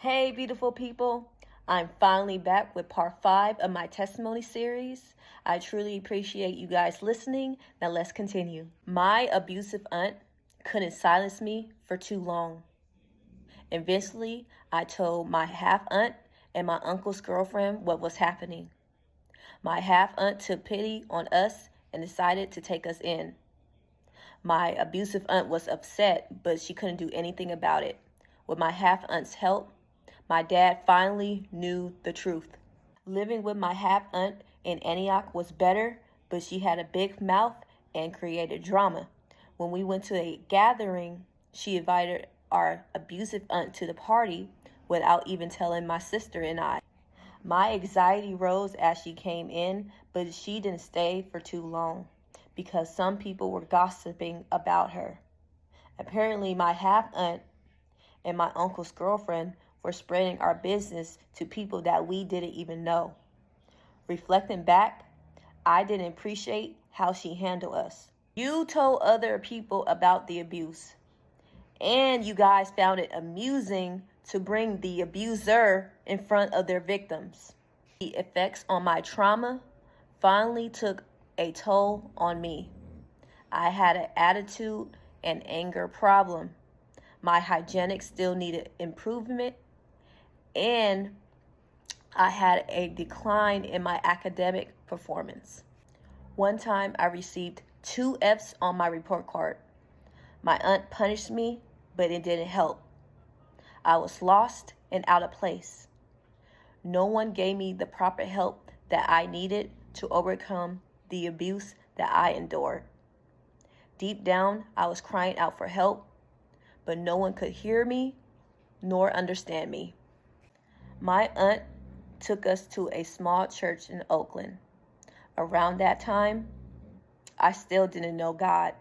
Hey, beautiful people. I'm finally back with part 5 of my testimony series. I truly appreciate you guys listening. Now let's continue. My abusive aunt couldn't silence me for too long. Eventually, I told my half aunt and my uncle's girlfriend what was happening. My half aunt took pity on us and decided to take us in. My abusive aunt was upset, but she couldn't do anything about it. With my half aunt's help, my dad finally knew the truth. Living with my half aunt in Antioch was better, but she had a big mouth and created drama. When we went to a gathering, she invited our abusive aunt to the party without even telling my sister and I. My anxiety rose as she came in, but she didn't stay for too long because some people were gossiping about her. Apparently, my half aunt and my uncle's girlfriend were spreading our business to people that we didn't even know. Reflecting back, I didn't appreciate how she handled us. You told other people about the abuse, and you guys found it amusing to bring the abuser in front of their victims. The effects on my trauma finally took a toll on me. I had an attitude and anger problem. My hygienics still needed improvement, and I had a decline in my academic performance. One time I received 2 F's on my report card. My aunt punished me, but it didn't help. I was lost and out of place. No one gave me the proper help that I needed to overcome the abuse that I endured. Deep down, I was crying out for help, but no one could hear me nor understand me. My aunt took us to a small church in Oakland. Around that time, I still didn't know God,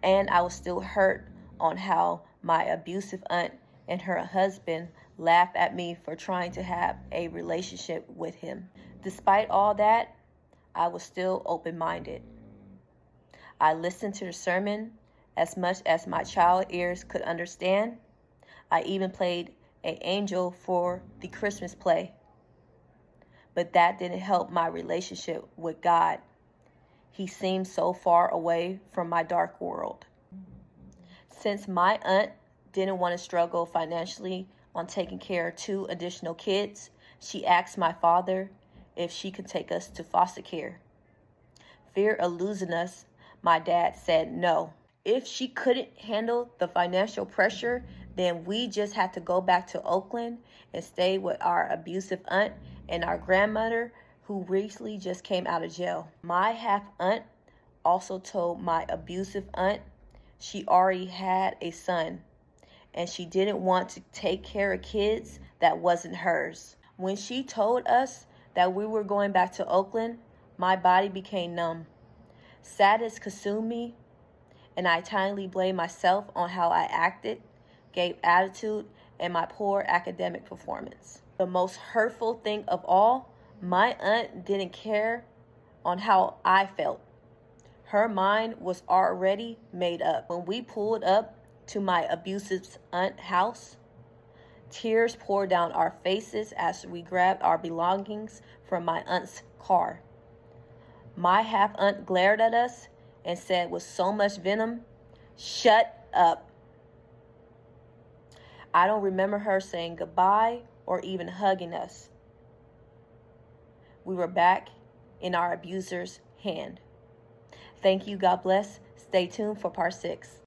and I was still hurt on how my abusive aunt and her husband laughed at me for trying to have a relationship with him. Despite all that, I was still open-minded. I listened to the sermon as much as my child ears could understand. I even played an angel for the Christmas play. But that didn't help my relationship with God. He seemed so far away from my dark world. Since my aunt didn't want to struggle financially on taking care of 2 additional kids, she asked my father if she could take us to foster care. Fear of losing us, my dad said no. If she couldn't handle the financial pressure, then we just had to go back to Oakland and stay with our abusive aunt and our grandmother who recently just came out of jail. My half aunt also told my abusive aunt she already had a son and she didn't want to take care of kids that wasn't hers. When she told us that we were going back to Oakland, my body became numb. Sadness consumed me, and I entirely blamed myself on how I acted, gave attitude, and my poor academic performance. The most hurtful thing of all, my aunt didn't care on how I felt. Her mind was already made up. When we pulled up to my abusive aunt's house, tears poured down our faces as we grabbed our belongings from my aunt's car. My half aunt glared at us and said with so much venom, "Shut up." I don't remember her saying goodbye or even hugging us. We were back in our abuser's hand. Thank you. God bless. Stay tuned for part 6.